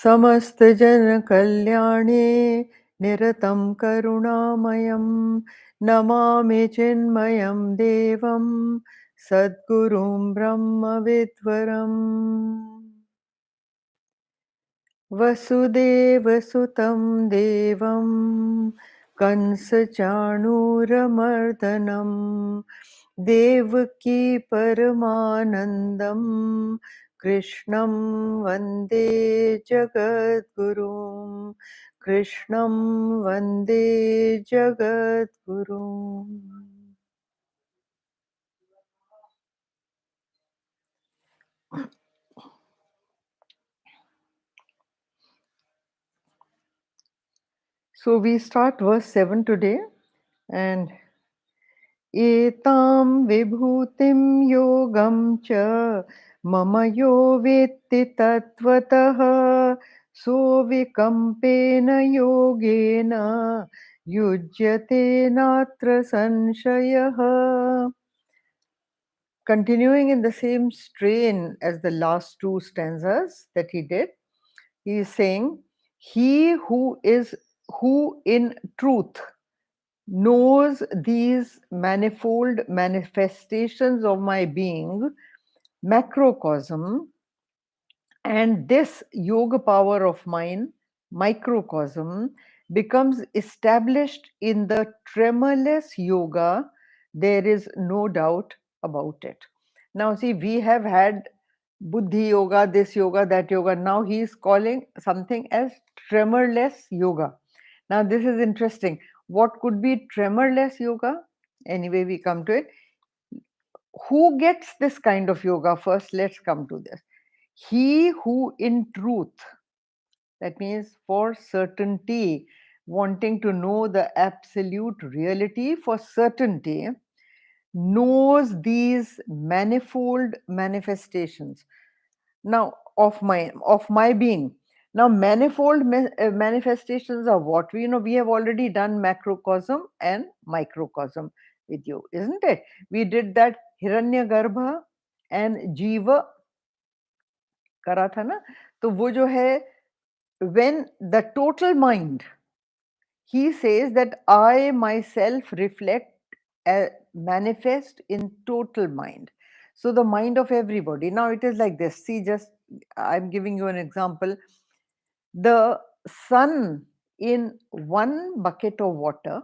समस्तजनकल्याणे निरतं करुणामयं नमामि चिन्मयं देवं सद्गुरुं ब्रह्मविद्वरम् वसुदेवसुतं देवं कंसचाणूरमर्दनं देवकी परमानन्दं कृष्णं वन्दे जगद्गुरुं कृष्णं वन्दे जगद्गुरुम्. So we start verse 7 today, and एतां विभूतिं योगं च मम यो वेत्ति तत्त्वतः सोऽविकम्पेन योगेन युज्यते नात्र संशयः. Continuing in the same strain as the last two stanzas that he did, he is saying, he who in truth knows these manifold manifestations of my being, macrocosm, and this yoga power of mine, microcosm, becomes established in the tremorless yoga. There is no doubt about it. Now, see, we have had Buddhi yoga, this yoga, that yoga. Now he is calling something as tremorless yoga. Now, this is interesting. What could be tremorless yoga? Anyway, we come to it. Who gets this kind of yoga? First, let's come to this. He who in truth, that means for certainty, wanting to know the absolute reality for certainty, knows these manifold manifestations now of my being. Now manifold manifestations are what we know. We have already done macrocosm and microcosm with you, isn't it? We did that Hiranyagarbha and Jiva करा था ना. तो वो जो है, when the total mind, he says that I myself reflect, manifest in total mind. So the mind of everybody. Now it is like this. See, just I'm giving you an example. The sun in one bucket of water,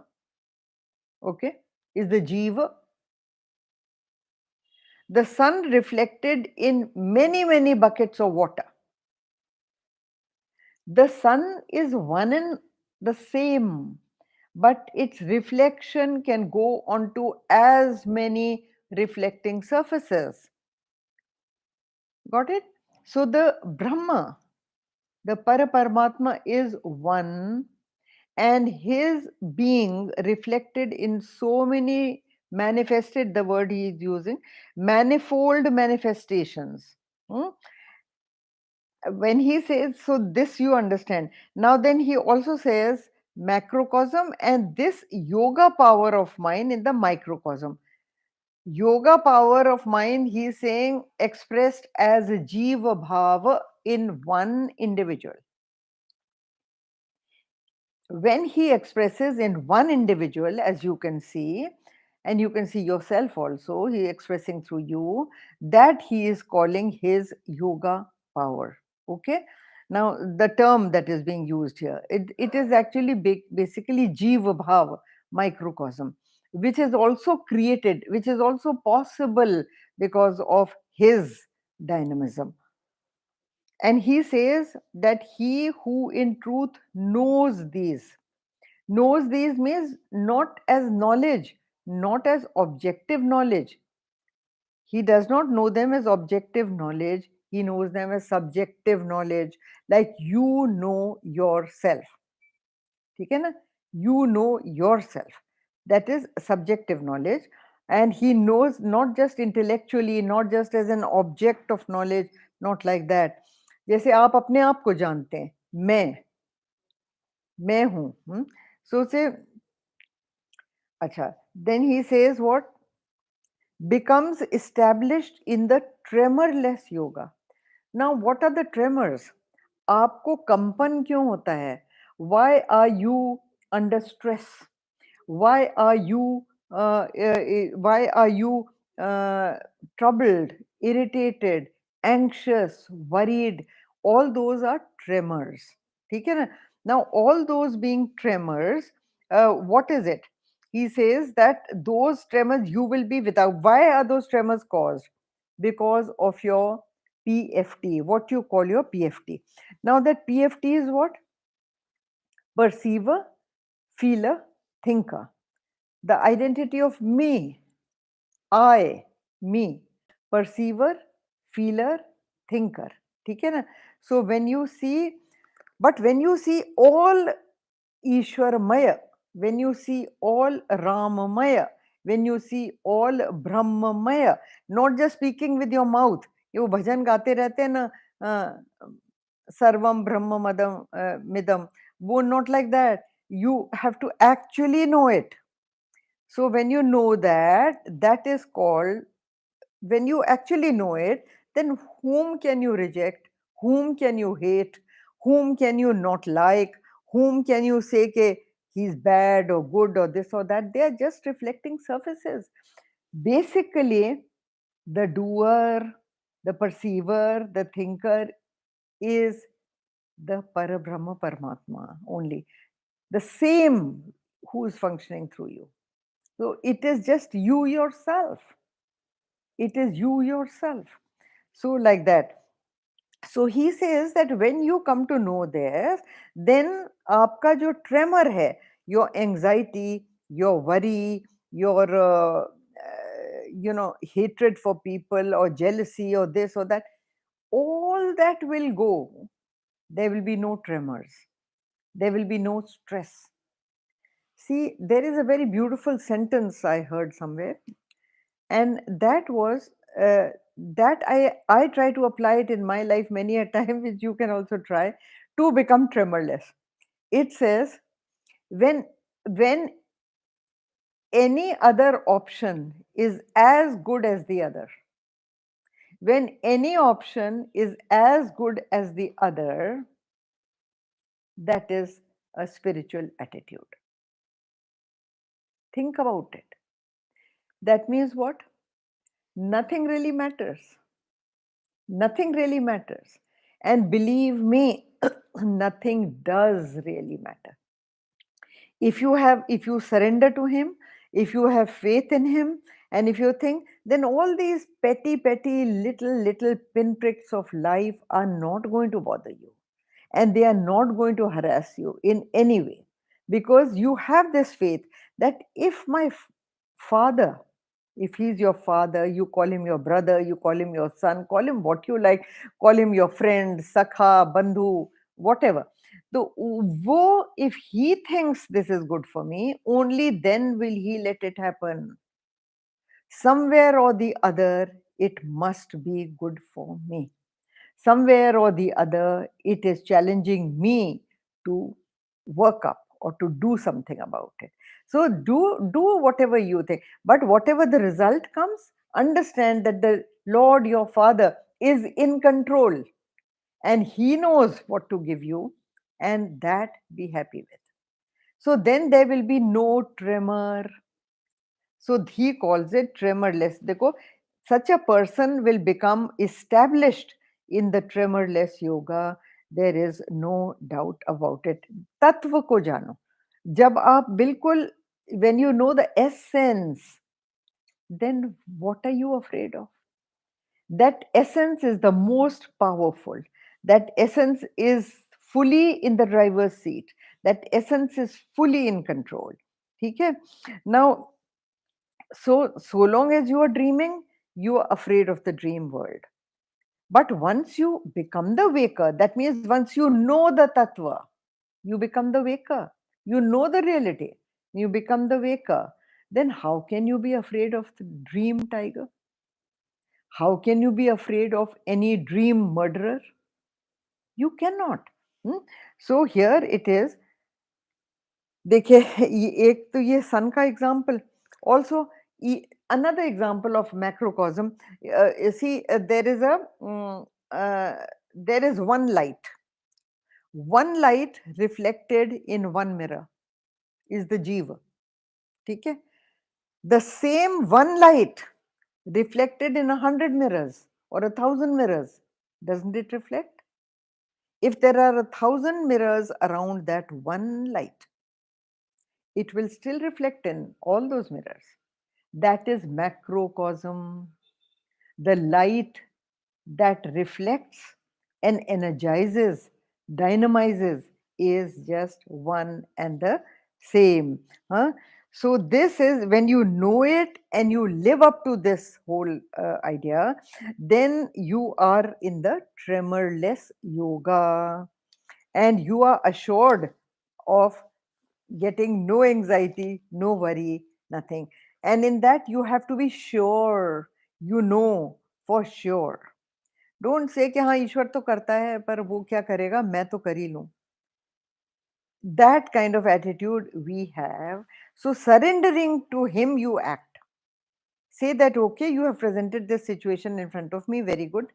okay, is the jiva. The sun reflected in many, many buckets of water. The sun is one and the same, but its reflection can go onto as many reflecting surfaces. Got it? So the Brahma, the Paraparmatma, is one, and his being reflected in so many manifested, the word he is using, manifold manifestations. Hmm? When he says, so this you understand. Now then he also says macrocosm and this yoga power of mine in the microcosm. Yoga power of mind, he is saying, expressed as a jiva bhava in one individual. When he expresses in one individual, as you can see, and you can see yourself also, he expressing through you, that he is calling his yoga power. Okay. Now the term that is being used here, it is actually basically jiva bhava, microcosm, which is also created, which is also possible because of his dynamism. And he says that he who in truth knows these means not as knowledge, not as objective knowledge. He does not know them as objective knowledge, he knows them as subjective knowledge, like you know yourself. ठीक है ना? You know yourself. That is subjective knowledge. And he knows not just intellectually, not just as an object of knowledge, not like that. जैसे आप अपने आप को जानते हैं, मैं हूँ. So say, अच्छा, then he says what? Becomes established in the tremorless yoga. Now, what are the tremors? आपको कंपन क्यों होता है? Why are you under stress? Why are you why are you troubled, irritated, anxious, worried? All those are tremors. ठीक है ना? Now all those being tremors, what is it? He says that those tremors you will be without. Why are those tremors caused? Because of your PFT, what you call your PFT. Now that PFT is what? Perceiver, feeler, thinker. The identity of me, I, me, perceiver, feeler, thinker. ठीक है ना? So when you see, but when you see all Ishwaramaya, when you see all Ramamaya, when you see all Brahmamaya, not just speaking with your mouth, ये वो भजन गाते रहते हैं ना, सर्वम ब्रह्म मदम मिदम, वो not like that. You have to actually know it. So when you know that, that is called, when you actually know it, then whom can you reject? Whom can you hate? Whom can you not like? Whom can you say ke he's bad or good or this or that? They are just reflecting surfaces. Basically, the doer, the perceiver, the thinker is the Parabrahma Paramatma only. The same who is functioning through you. So it is just you yourself. It is you yourself. So like that. So he says that when you come to know this, then आपका जो tremor है, your anxiety, your worry, your hatred for people or jealousy or this or that, all that will go. There will be no tremors. There will be no stress. See, there is a very beautiful sentence I heard somewhere, and that was that I try to apply it in my life many a time, which you can also try to become tremorless. It says, when any other option is as good as the other, when any option is as good as the other, that is a spiritual attitude. Think about it. That means what? Nothing really matters. Nothing really matters. And believe me, nothing does really matter. If you surrender to him, if you have faith in him, and if you think, then all these petty little pinpricks of life are not going to bother you, and they are not going to harass you in any way, because you have this faith that if my father, if he's your father, you call him your brother, you call him your son, call him what you like, call him your friend, sakha, bandhu, whatever. So wo, if he thinks this is good for me, only then will he let it happen. Somewhere or the other, it must be good for me. Somewhere or the other, it is challenging me to work up or to do something about it. So do whatever you think, but whatever the result comes, understand that the Lord, your Father, is in control, and he knows what to give you, and that be happy with. So then there will be no tremor. So he calls it tremorless. देखो, such a person will become established in the tremorless yoga. There is no doubt about it. तत्व को जानो. जब आप बिल्कुल, when you know the essence, then what are you afraid of? That essence is the most powerful. That essence is fully in the driver's seat. That essence is fully in control. ठीक है? Now, so long as you are dreaming, you are afraid of the dream world. But once you become the waker, that means once you know the tattva, you become the waker. You know the reality, you become the waker. Then how can you be afraid of the dream tiger? How can you be afraid of any dream murderer? You cannot. So here it is. देखिए, एक तो ये सन का example, also another example of macrocosm. You see, there is one light, one light reflected in one mirror is the jiva. Okay? The same one light reflected in 100 mirrors or 1,000 mirrors, doesn't it reflect? If there are 1,000 mirrors around that one light, it will still reflect in all those mirrors. That is macrocosm, the light that reflects and energizes, dynamizes is just one and the same. Huh? So, this is when you know it and you live up to this whole idea, then you are in the tremorless yoga and you are assured of getting no anxiety, no worry, nothing. And in that, you have to be sure, you know for sure. Don't say कि हाँ ईश्वर तो करता है पर वो क्या करेगा मैं तो कर ही लूं. That kind of attitude we have. So surrendering to him, you act. Say that, okay, you have presented this situation in front of me, very good.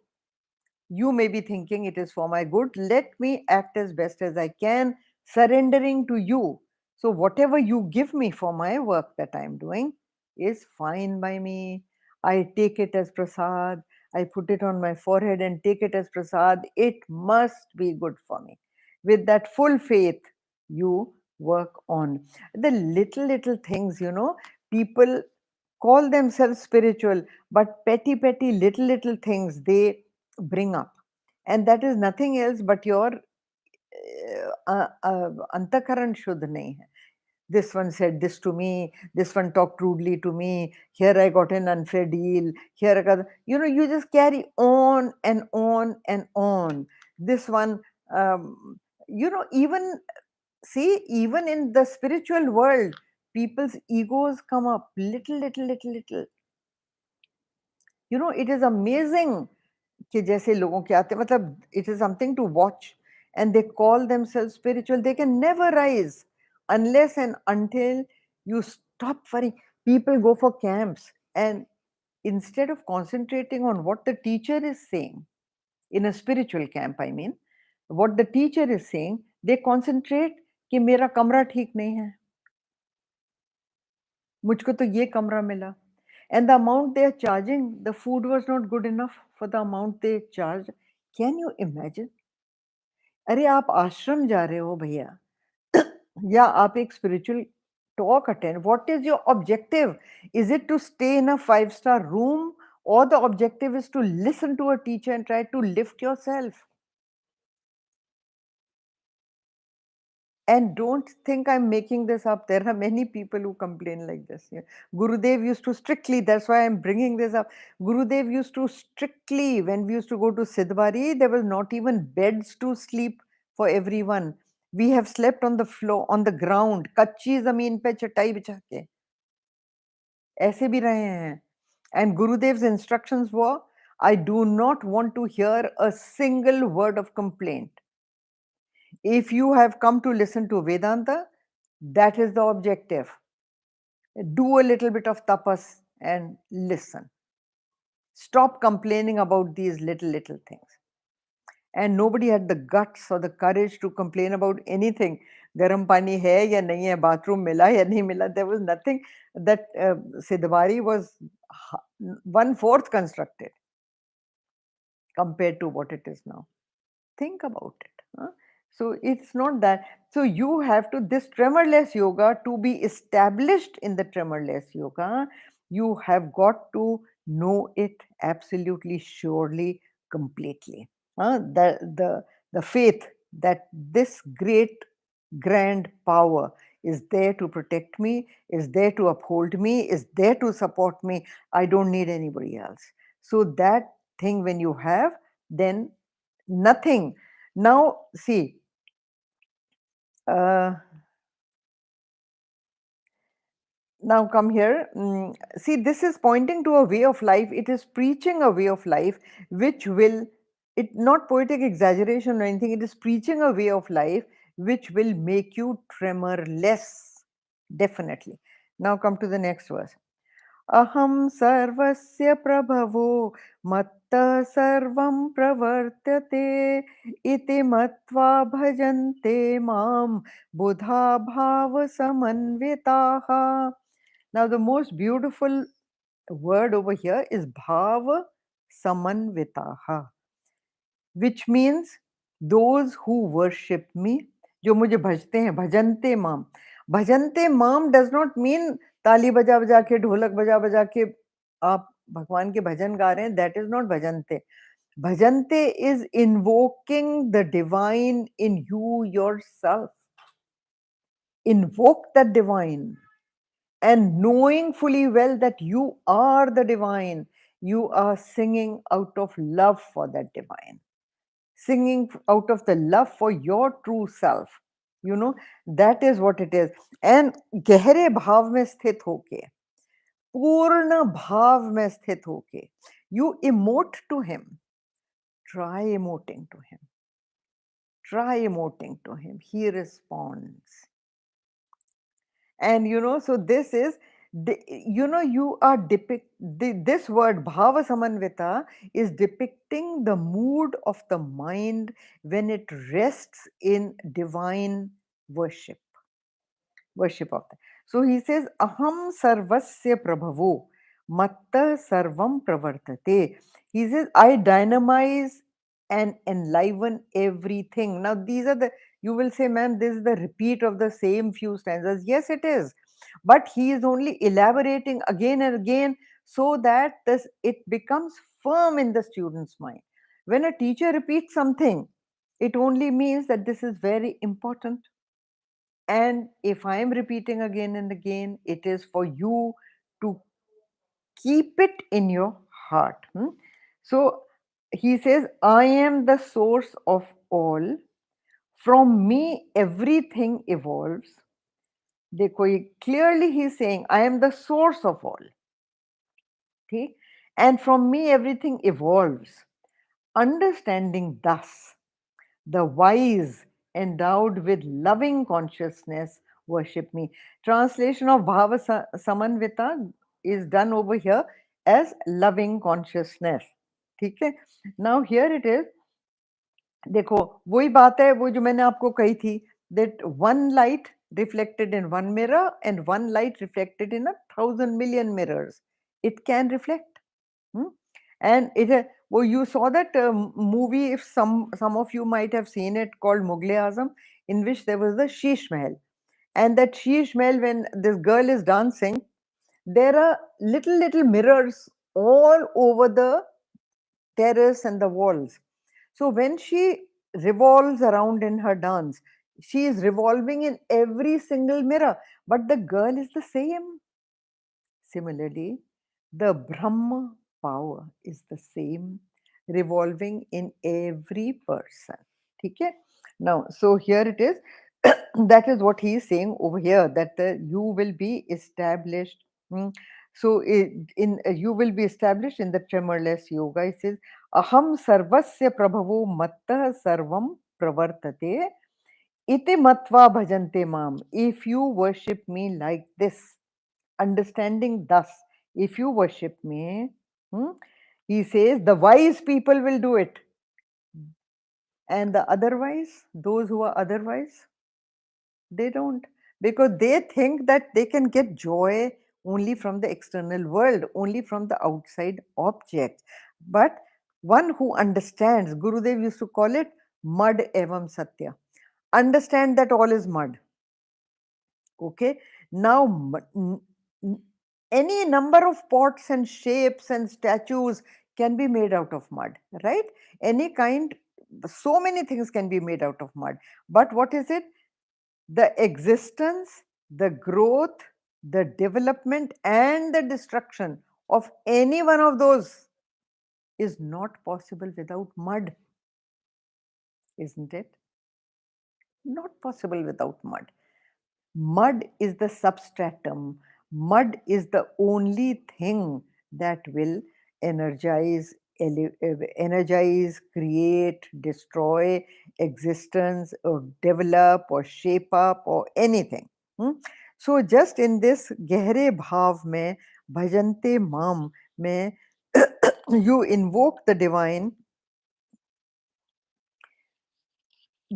You may be thinking it is for my good. Let me act as best as I can, surrendering to you. So, whatever you give me for my work that I am doing is fine by me. I take it as prasad. I put it on my forehead and take it as prasad. It must be good for me. With that full faith, you work on the little things, people call themselves spiritual, but petty, little things they bring up. And that is nothing else but your antakaran shuddh nahi hai. This one said this to me, this one talked rudely to me, here I got an unfair deal, here I got, you just carry on and on and on. This one, even, see, even in the spiritual world, people's egos come up little. It is amazing कि जैसे लोगों के आते मतलब it is something to watch and they call themselves spiritual. They can never rise unless and until you stop worrying. People go for camps and instead of concentrating on what the teacher is saying in a spiritual camp, I mean, what the teacher is saying, they concentrate कि मेरा कमरा ठीक नहीं है, मुझको तो ये कमरा मिला. And the amount they are charging, the food was not good enough for the amount they charged. Can you imagine? अरे आप आश्रम जा रहे हो भैया या आप एक spiritual talk attend. What is your objective? Is it to stay in a 5-star room or the objective is to listen to a teacher and try to lift yourself? And don't think I'm making this up. There are many people who complain like this. Yeah. Gurudev used to strictly, that's why I'm bringing this up. Gurudev used to strictly, when we used to go to Sidhbari, there was not even beds to sleep for everyone. We have slept on the floor, on the ground. कच्ची जमीन पे चटाई बिछा के ऐसे भी रहे हैं. And Gurudev's instructions were, I do not want to hear a single word of complaint. If you have come to listen to Vedanta, that is the objective. Do a little bit of tapas and listen. Stop complaining about these little things. And nobody had the guts or the courage to complain about anything. Garam pani hai ya nahi hai, bathroom mila ya nahi mila. There was nothing. That Sidhbari was 1/4 constructed compared to what it is now. Think about it. Huh? So it's not that. So you have to, this tremorless yoga, to be established in the tremorless yoga, you have got to know it absolutely, surely, completely. The faith that this great, grand power is there to protect me, is there to uphold me, is there to support me. I don't need anybody else. So that thing when you have, then nothing. Now, see, uh, now come here. See, this is pointing to a way of life. It is preaching a way of life which will, it not poetic exaggeration or anything, it is preaching a way of life which will make you tremorless. Definitely. Now come to the next verse. Aham sarvasya prabhavo matta sarvam pravartate iti matva bhajante mam buddha bhava samanvitaha. Now the most beautiful word over here is bhava samanvitaha, which means those who worship me, जो मुझे भजते हैं, भजन्ते माम. भजन्ते माम does not mean ताली बजा बजा के, ढोलक बजा बजा के आप भगवान के भजन गा रहे हैं. That is not भजन्ते. Bhajante is invoking the divine in you yourself. Invoke that divine, and knowing fully well that you are the divine, you are singing out of love for that divine, singing out of the love for your true self. You know, that is what it is. And गहरे भाव में स्थित होके, पूर्ण भाव में स्थित होके, you emote to him. Try emoting to him. Try emoting to him. He responds. And so this is, you are this word bhava samanvita is depicting the mood of the mind when it rests in divine worship. Worship of that. So he says, Aham sarvasya prabhavo matta sarvam pravartate. He says, I dynamize and enliven everything. Now, these are you will say, ma'am, this is the repeat of the same few stanzas. Yes, it is. But he is only elaborating again and again so that it becomes firm in the student's mind. When a teacher repeats something, it only means that this is very important. And if I am repeating again and again, it is for you to keep it in your heart. So he says, I am the source of all. From me, everything evolves. Clearly he is saying, I am the source of all. Okay? And from me, everything evolves. Understanding thus, the wise endowed with loving consciousness worship me. Translation of Bhava Samanvita is done over here as loving consciousness. ठीक है? Now here it is. देखो वही बात है, वो जो मैंने आपको कही थी, that one light reflected in one mirror and one light reflected in 1,000 million mirrors. It can reflect. And well, you saw that movie, if some of you might have seen it, called Mughal Azam, in which there was the Sheesh Mahal. And that Sheesh Mahal, when this girl is dancing, there are little mirrors all over the terrace and the walls. So when she revolves around in her dance, she is revolving in every single mirror, but the girl is the same. Similarly, the Brahma power is the same, revolving in every person. Okay? Now, so here it is. That is what he is saying over here, that you will be established. So, you will be established in the tremorless yoga. He says, Aham sarvasya prabhavo matta sarvam pravartate iti matva bhajante mam. If you worship me like this, understanding thus, if you worship me, he says, the wise people will do it. And the otherwise, those who are otherwise, they don't. Because they think that they can get joy only from the external world, only from the outside object. But one who understands, Gurudev used to call it mud evam satya. Understand that all is mud. Okay. Now, any number of pots and shapes and statues can be made out of mud, right? Any kind, so many things can be made out of mud. But what is it? The existence, the growth, the development, and the destruction of any one of those is not possible without mud, isn't it? Not possible without mud. Mud is the substratum. Mud is the only thing that will energize, energize, create, destroy existence, or develop, or shape up, or anything. So just in this gehre bhav mein, Bhajante mam, mein you invoke the divine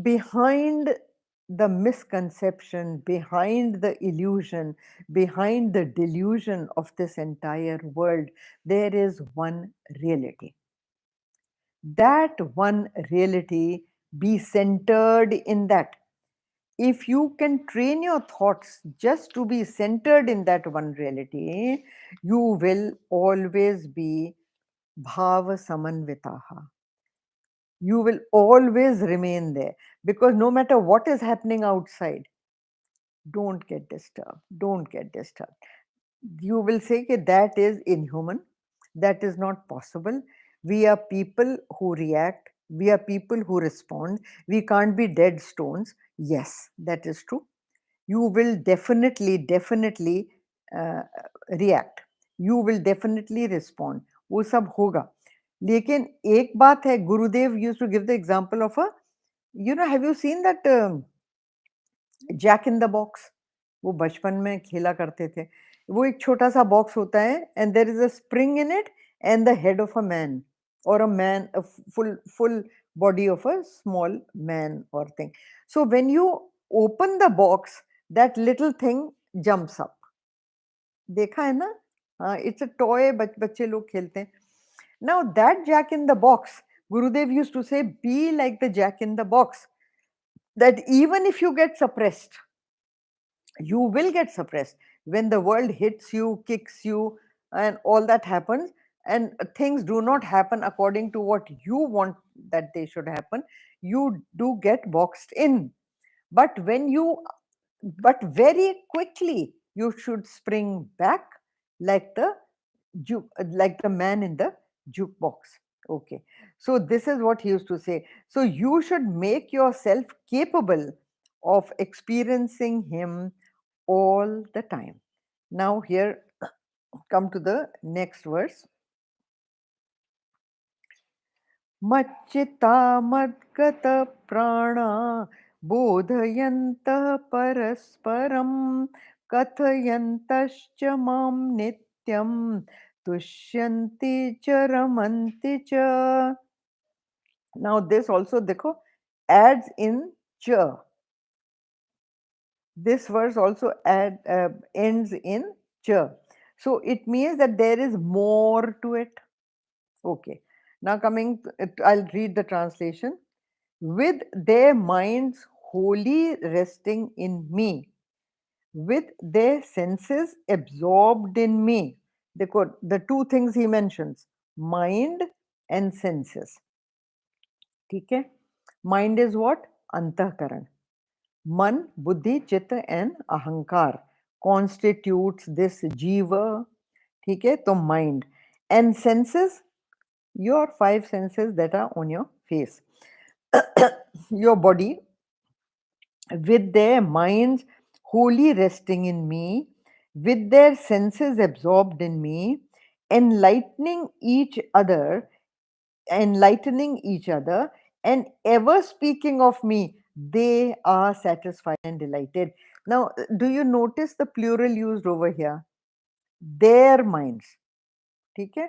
behind the misconception, behind the illusion, behind the delusion of this entire world. There is one reality. That one reality, be centered in that. If you can train your thoughts just to be centered in that one reality, you will always be bhava samanvitaha. You will always remain there, because no matter what is happening outside, don't get disturbed. Don't get disturbed. You will say that that is inhuman, that is not possible. We are people who react, we are people who respond, we can't be dead stones. Yes, that is true. You will definitely uh, react, you will definitely respond, वो सब होगा. लेकिन एक बात है, गुरुदेव used to give the example of a, have you seen that Jack in the box? वो बचपन में खेला करते थे. वो एक छोटा-सा बॉक्स होता है and there is a spring in it and the head of a man, or a man, a full body of a small man or thing. So when you open the box, that little thing jumps up. देखा है ना? हाँ, it's a toy, बच्चे लोग खेलते हैं. Now that jack in the box, Gurudev used to say, be like the jack in the box, that even if you get suppressed, you will get suppressed when the world hits you, kicks you, and all that happens, and things do not happen according to what you want that they should happen. You do get boxed in. But when you, but very quickly, you should spring back like the like the man in the jukebox. Okay. So this is what he used to say. So you should make yourself capable of experiencing him all the time. Now, here come to the next verse. Machita madgata prana bodhayantah parasparam kathayantascha mam nityam tushyanti cha ramanti cha. Now, this also, dekho, adds in cha. This verse also ends in cha. So it means that there is more to it. Okay. Now coming, I'll read the translation. With their minds wholly resting in me, with their senses absorbed in me. The two things he mentions, mind and senses. Okay? Mind is what? Antahkaran. Man, buddhi, chitta and ahankar constitutes this jiva. Okay? So mind. And senses, your five senses that are on your face, your body, with their minds wholly resting in me, with their senses absorbed in me, enlightening each other, enlightening each other, and ever speaking of me, they are satisfied and delighted. Now, do you notice the plural used over here? Their minds. Okay?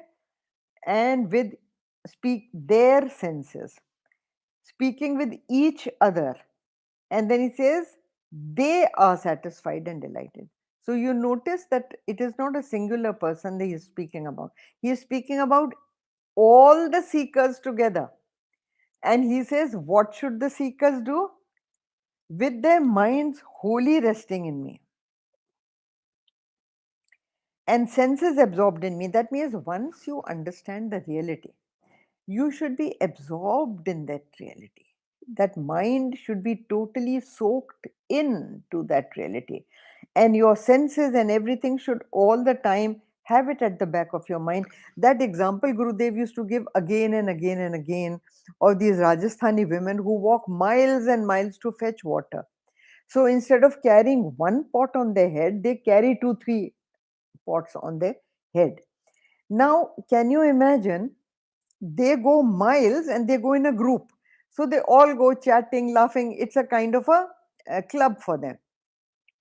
And with speak their senses, speaking with each other. And then he says, they are satisfied and delighted. So you notice that it is not a singular person that he is speaking about. He is speaking about all the seekers together. And he says, what should the seekers do? With their minds wholly resting in me and senses absorbed in me. That means once you understand the reality, you should be absorbed in that reality. That mind should be totally soaked into that reality. And your senses and everything should all the time have it at the back of your mind. That example Gurudev used to give again and again and again of these Rajasthani women who walk miles and miles to fetch water. So instead of carrying one pot on their head, they carry 2, 3 pots on their head. Now, can you imagine? They go miles and they go in a group. So they all go chatting, laughing. It's a kind of a club for them.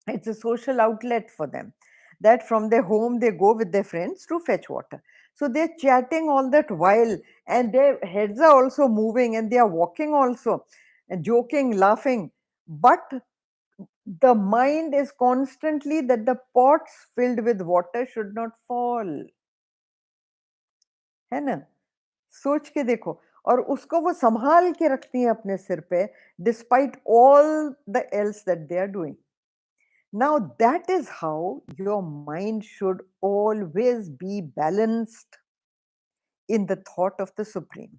It's a social outlet for them. that from their home they go with their friends to fetch water. So they're chatting all that while, and their heads are also moving, and they are walking also, and joking, laughing. But the mind is constantly that the pots filled with water should not fall, है ना? सोच के देखो, और उसको वो संभाल के रखती हैं अपने सिर पे, despite all the else that they are doing. Now that is how your mind should always be balanced in the thought of the Supreme.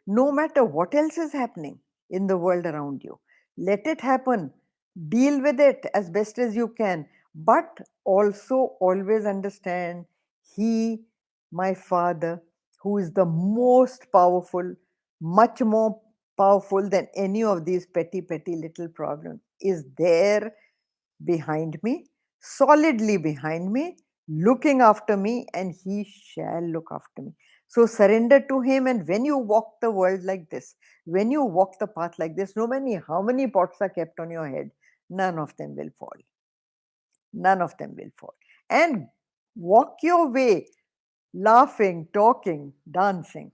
No matter what else is happening in the world around you, let it happen. Deal with it as best as you can, but also always understand He, my Father, who is the most powerful, much more powerful than any of these petty little problems, is there behind me, solidly behind me, looking after me, and He shall look after me. So surrender to Him, and when you walk the world like this, when you walk the path like this, no matter how many pots are kept on your head, none of them will fall. None of them will fall. And walk your way, laughing, talking, dancing.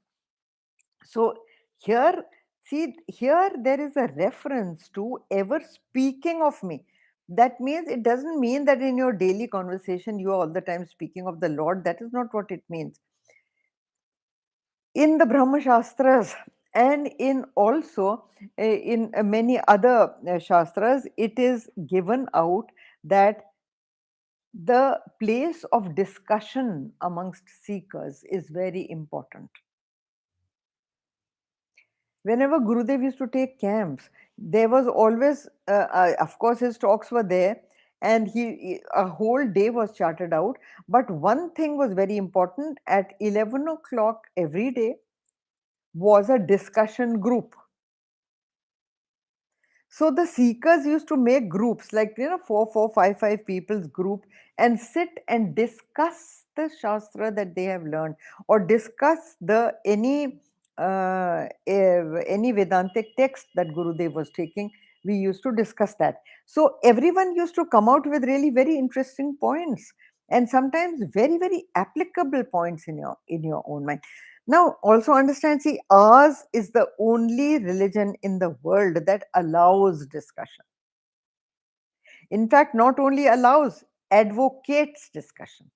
So here, see, here there is a reference to ever speaking of me. That means it doesn't mean that in your daily conversation you are all the time speaking of the Lord. That is not what it means. In the Brahma Shastras and in also in many other Shastras, it is given out that the place of discussion amongst seekers is very important. Whenever Gurudev used to take camps, there was always, of course, his talks were there, and a whole day was charted out. But one thing was very important: at 11 o'clock every day was a discussion group. So the seekers used to make groups, like, four, five people's group, and sit and discuss the shastra that they have learned, or discuss the any Vedantic text that Gurudev was taking. We used to discuss that. So everyone used to come out with really very interesting points, and sometimes very applicable points in your own mind. Now, also understand, see, ours is the only religion in the world that allows discussion. In fact, not only allows, advocates discussion.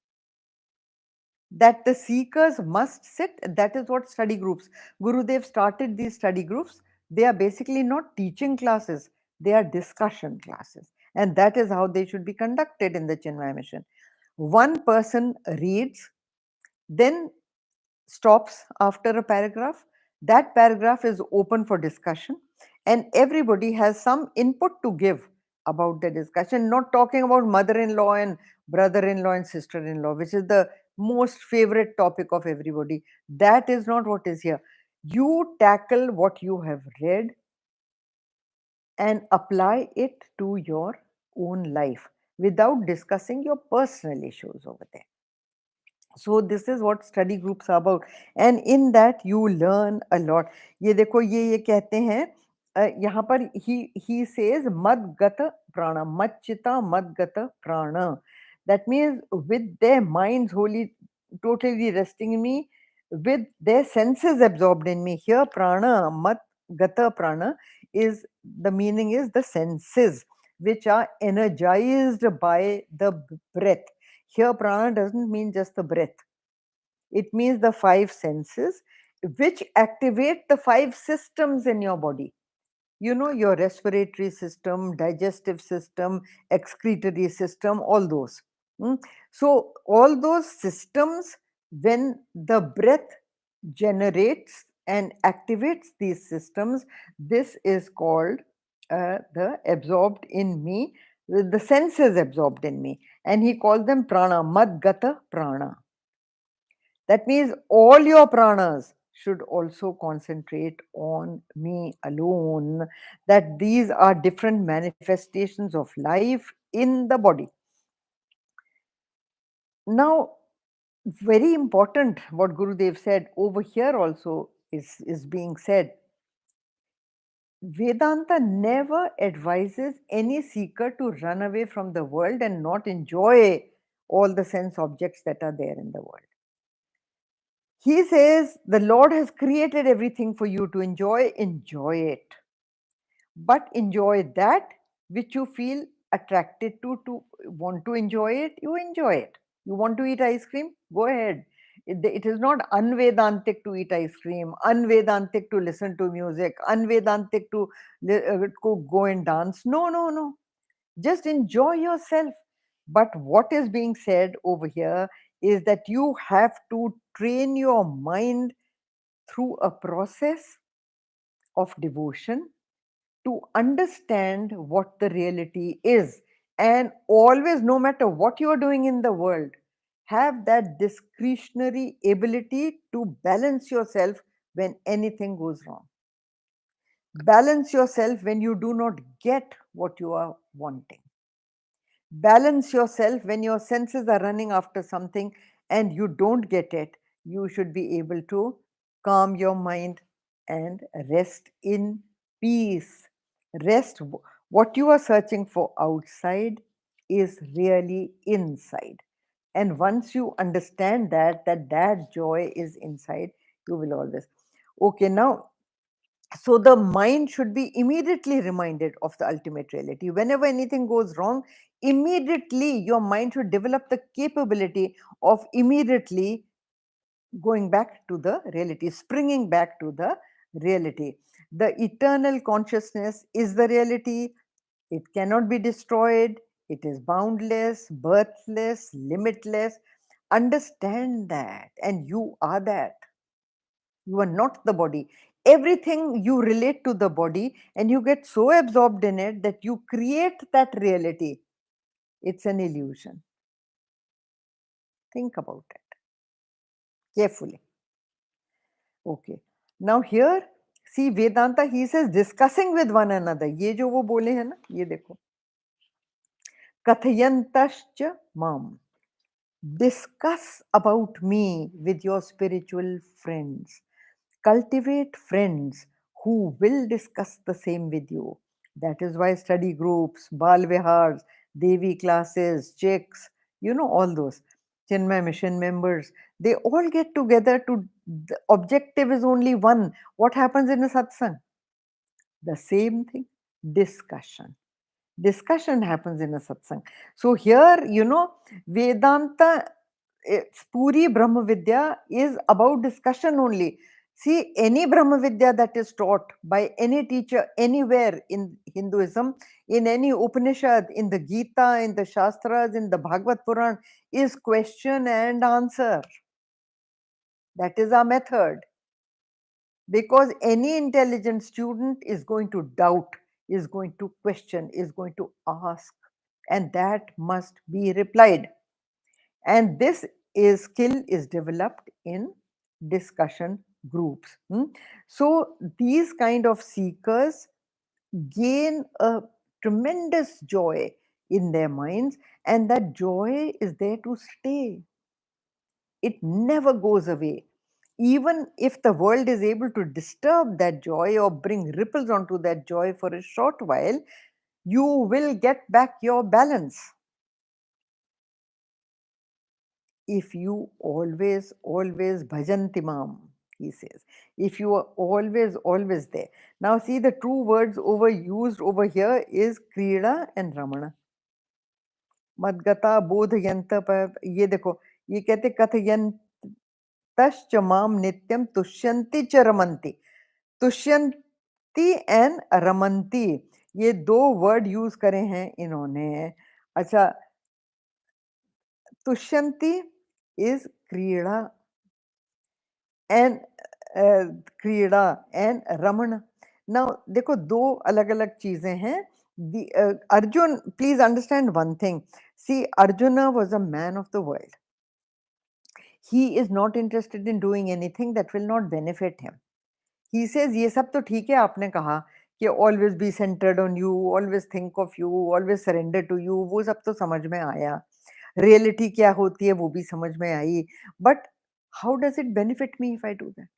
That the seekers must sit, that is what study groups. Gurudev started these study groups. They are basically not teaching classes, they are discussion classes. And that is how they should be conducted in the Chinmaya mission. One person reads, then stops after a paragraph. That paragraph is open for discussion, and everybody has some input to give about the discussion, not talking about mother-in-law and brother-in-law and sister-in-law, which is the most favorite topic of everybody. That is not what is here. You tackle what you have read and apply it to your own life without discussing your personal issues over there. So this is what study groups are about, and in that you learn a lot. ये देखो, ये कहते हैं, यहाँ पर he says madgata prana, machita madgata prana. That means with their minds wholly totally resting in me, with their senses absorbed in me. Here prana, madgata prana, is the meaning is the senses which are energized by the breath. Here, prana doesn't mean just the breath. It means the five senses which activate the five systems in your body. You know, your respiratory system, digestive system, excretory system, all those. So, all those systems, when the breath generates and activates these systems, this is called the absorbed in me, the senses absorbed in me. And he called them prana, madgata prana. That means all your pranas should also concentrate on me alone. That these are different manifestations of life in the body. Now, very important what Gurudev said over here also is being said. Vedanta never advises any seeker to run away from the world and not enjoy all the sense objects that are there in the world. He says the Lord has created everything for you to enjoy, enjoy it. But enjoy that which you feel attracted to want to enjoy it, you enjoy it. You want to eat ice cream? Go ahead. It is not unvedantic to eat ice cream, unvedantic to listen to music, unvedantic to go and dance. No, no, no. Just enjoy yourself. But what is being said over here is that you have to train your mind through a process of devotion to understand what the reality is. And always, no matter what you are doing in the world, have that discretionary ability to balance yourself when anything goes wrong. Balance yourself when you do not get what you are wanting. Balance yourself when your senses are running after something and you don't get it. You should be able to calm your mind and rest in peace. Rest. What you are searching for outside is really inside. And once you understand that joy is inside, you will always. Okay, now so the mind should be immediately reminded of the ultimate reality. Whenever anything goes wrong, immediately your mind should develop the capability of immediately going back to the reality, springing back to the reality. The eternal consciousness is the reality. It cannot be destroyed. It is boundless, birthless, limitless. Understand that, and you are that. You are not the body. Everything you relate to the body, and you get so absorbed in it that you create that reality. It's an illusion. Think about it carefully. Okay. Now here, see Vedanta, he says discussing with one another. ये जो वो बोले हैं ना, ये देखो. Kathayantascha mam. Discuss about me with your spiritual friends. Cultivate friends who will discuss the same with you. That is why study groups, Bal Vihars, Devi classes, chicks, all those Chinmaya Mission members, they all get together to, the objective is only one. What happens in a satsang? The same thing, discussion. Discussion happens in a satsang. So here, Vedanta, Puri Brahma Vidya is about discussion only. See, any Brahma Vidya that is taught by any teacher anywhere in Hinduism, in any Upanishad, in the Geeta, in the Shastras, in the Bhagavad Puran, is question and answer. That is our method. Because any intelligent student is going to doubt, is going to question, is going to ask, and that must be replied. And this skill is developed in discussion groups. So these kind of seekers gain a tremendous joy in their minds, and that joy is there to stay. It never goes away. Even if the world is able to disturb that joy or bring ripples onto that joy for a short while, you will get back your balance. If you always bhajantimam, he says, if you are always there. Now see, the two words used over here is Krida and Ramana. Madgata bodhayanta par, ye dekho, ye kehte kathayantascha mam nityam tushyanti cha ramanti. तुष्यंती and रमंती, ये दो word use करे हैं इन्होंने. अच्छा, तुष्यंती is क्रीड़ा एंड रमण. नाउ देखो, दो अलग अलग चीजें हैं. Arjun, please understand one thing. See, Arjuna was a man of the world. He is not interested in doing anything that will not benefit him. He says, ये सब तो ठीक है, आपने कहा कि always be centered on you, always think of you, always surrender to you, वो सब तो समझ में आया. Reality क्या होती है वो भी समझ में आई. But how does it benefit me if I do that?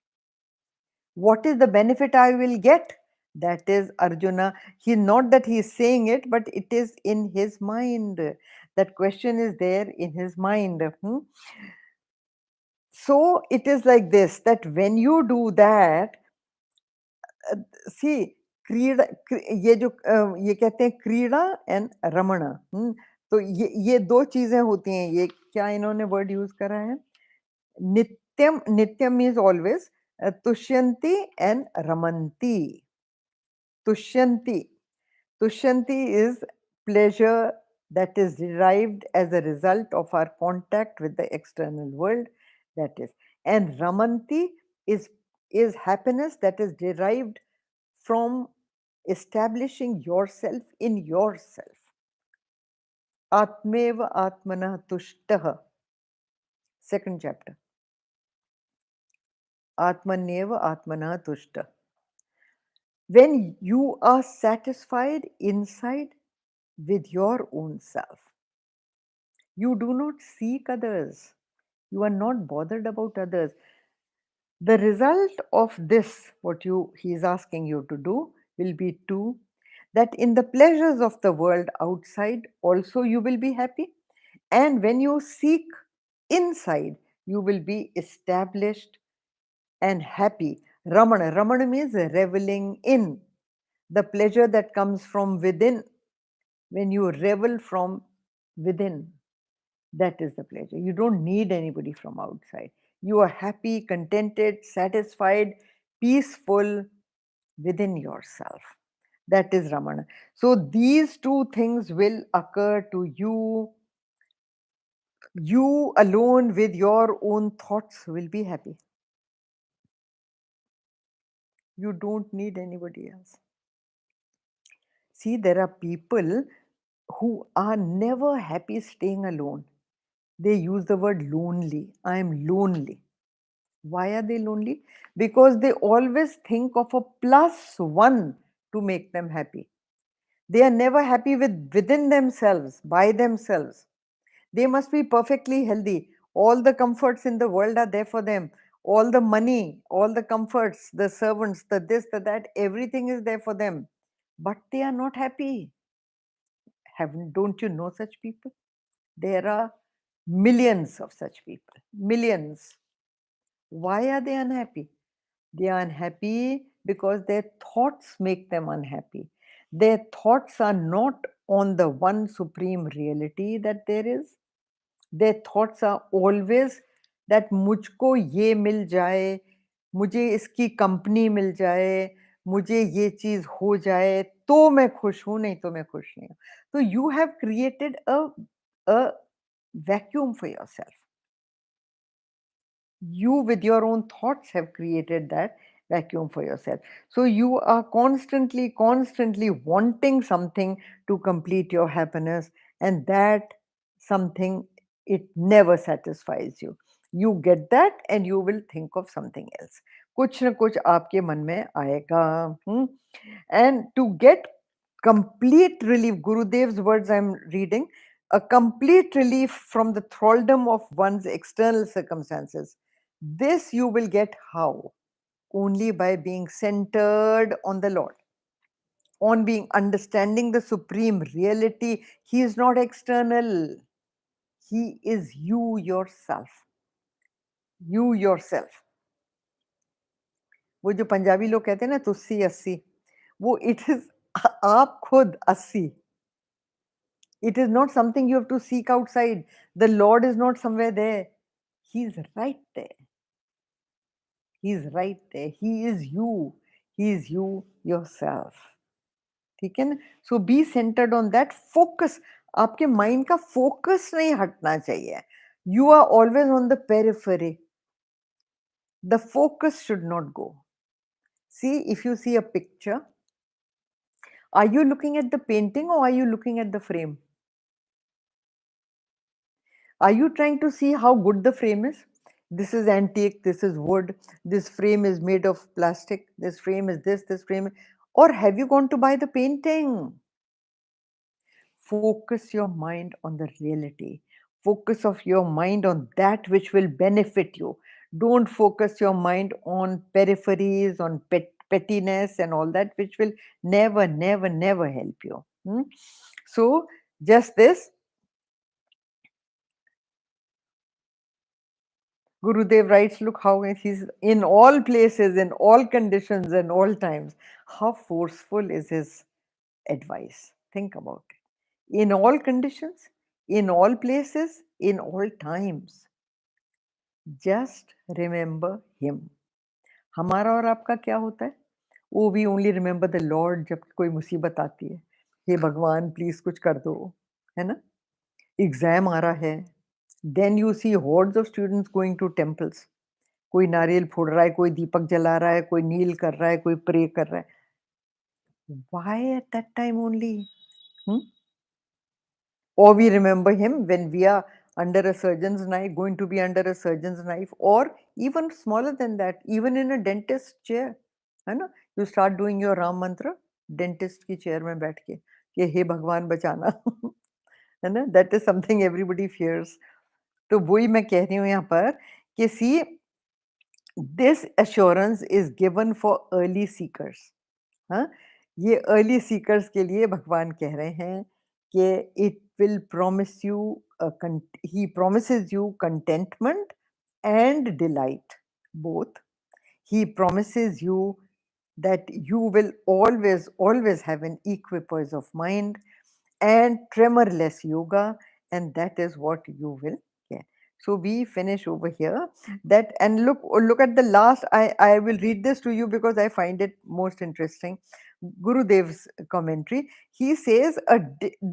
What is the benefit I will get? That is Arjuna. Not that he is saying it, but it is in his mind. That question is there in his mind. So it is like this, that when you do that, see, क्रीड़ा ये जो ये कहते हैं क्रीड़ा and रमण, तो ये दो चीजें होती हैं. ये क्या इन्होंने वर्ड यूज करा है? नित्यम. नित्यम इज ऑलवेज. तुष्यंती एंड रमंती. तुष्यंती. Tushyanti is pleasure that is derived as a result of our contact with the external world, that is. And Ramanti is happiness that is derived from establishing yourself in yourself. Atmeva Atmana Tushtah. Second chapter. Atmaneva Atmana Tushta. When you are satisfied inside with your own self, you do not seek others. You are not bothered about others. The result of this, what he is asking you to do, will be two, that in the pleasures of the world outside also you will be happy. And when you seek inside, you will be established and happy. Ramana. Ramana means reveling in. The pleasure that comes from within. When you revel from within, that is the pleasure. You don't need anybody from outside. You are happy, contented, satisfied, peaceful within yourself. That is Ramana. So these two things will occur to you. You alone with your own thoughts will be happy. You don't need anybody else. See, there are people who are never happy staying alone. They use the word lonely. I am lonely. Why are they lonely? Because they always think of a plus one to make them happy. They are never happy within themselves, by themselves. They must be perfectly healthy. All the comforts in the world are there for them. All the money, all the comforts, the servants, the this, the that, everything is there for them. But they are not happy. Don't you know such people? There are millions of such people. Millions. Why are they unhappy? They are unhappy because their thoughts make them unhappy. Their thoughts are not on the one supreme reality that there is. Their thoughts are always that मुझको ये मिल जाए, मुझे इसकी company मिल जाए, मुझे ये चीज हो जाए तो मैं खुश हूं, नहीं तो मैं खुश नहीं हूं. So you have created a vacuum for yourself. You with your own thoughts have created that vacuum for yourself. So you are constantly wanting something to complete your happiness, and that something, it never satisfies you. You get that and you will think of something else. कुछ न कुछ आपके मन में आएगा. And to get complete relief, Gurudev's words I'm reading, a complete relief from the thraldom of one's external circumstances. This you will get how? Only by being centered on the Lord, on being understanding the supreme reality. He is not external. He is you yourself. You yourself. वो जो पंजाबी लोग कहते हैं ना तुस्सी अस्सी, वो it is आप खुद अस्सी. It is not something you have to seek outside. The Lord is not somewhere there. He is right there. He is right there. He is you. He is you yourself. ठीक है ना? So be centered on that. Focus. आपके mind का focus नहीं हटना चाहिए. You are always on the periphery. The focus should not go. See, if you see a picture, are you looking at the painting or are you looking at the frame? Are you trying to see how good the frame is? This is antique, this is wood, this frame is made of plastic, this frame is this frame. Or have you gone to buy the painting? Focus your mind on the reality. Focus of your mind on that which will benefit you. Don't focus your mind on peripheries, on pettiness and all that, which will never help you. So just this, Gurudev writes, look how he's in all places, in all conditions, and all times. How forceful is his advice? Think about it. In all conditions, in all places, in all times. Just remember him. हमारा और आपका क्या होता है? वो we only remember the Lord जब कोई मुसीबत आती है. हे भगवान प्लीज कुछ कर दो, है ना? एग्जाम आ रहा है. Then you see hordes of students going to temples. कोई नारियल फोड़ रहा है, कोई दीपक जला रहा है, कोई नील कर रहा है, कोई प्रे कर रहा है. Why at that time only? Hmm? Or we remember him when we are under a surgeon's knife, going to be under a surgeon's knife, or even smaller than that, even in a dentist chair. है ना? You start doing your Ram mantra, dentist की chair में बैठ के कि हे भगवान बचाना. है ना? That is something everybody fears. तो वही मैं कह रही हूँ यहाँ पर कि see, this assurance is given for early seekers. हाँ, ये अर्ली सीकर्स के लिए भगवान कह रहे हैं कि it will promise you, he promises you contentment and delight both. He promises you that you will always have an equipoise of mind and tremorless yoga, and that is what you will get. So we finish over here. That, and look at the last. I will read this to you because I find it most interesting. Gurudev's commentary. He says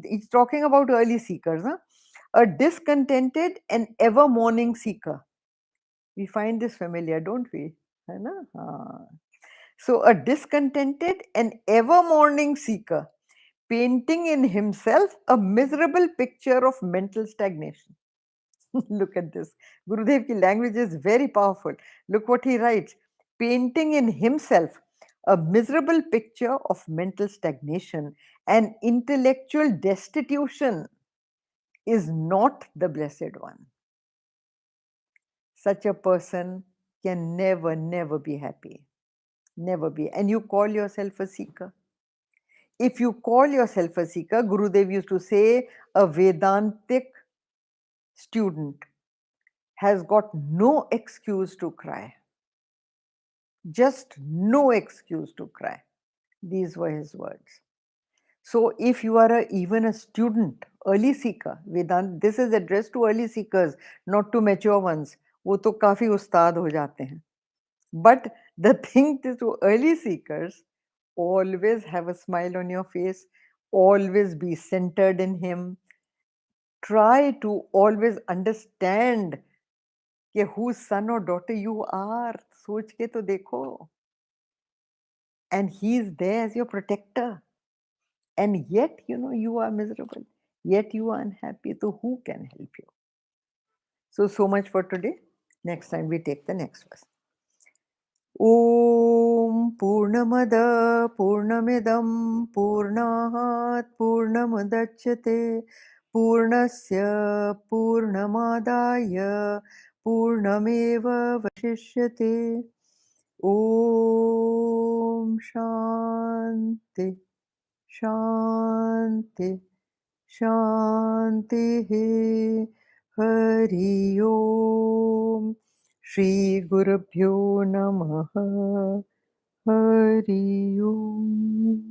he's talking about early seekers. Huh? A discontented and ever mourning seeker. We find this familiar, don't we? है ना? हाँ. So a discontented and ever mourning seeker, painting in himself a miserable picture of mental stagnation. Look at this. Gurudev ki language is very powerful. Look what he writes. Painting in himself a miserable picture of mental stagnation and intellectual destitution is not the blessed one. Such a person can never be happy. Never be. And you call yourself a seeker. If you call yourself a seeker, Gurudev used to say, a Vedantic student has got no excuse to cry. Just no excuse to cry. These were his words. So if you are even a student, early seeker, Vedant, this is addressed to early seekers, not to mature ones. वो तो काफी उस्ताद हो जाते हैं. But the thing is, to early seekers, always have a smile on your face, always be centered in him. Try to always understand कि whose son or daughter you are. सोच के तो देखो. And he is there as your protector. And yet, you are miserable. Yet you are unhappy. So who can help you? So much for today. Next time we take the next verse. ॐ पूर्णमद पूर्णमिदं पूर्णात् पूर्णमुदच्यते पूर्णस्य पूर्णमादाय पूर्णमेवावशिष्यते. ॐ शान्ति शान्ति शान्तिः. हरि ओम्. श्री गुरुभ्यो नमः. हरि ओम्.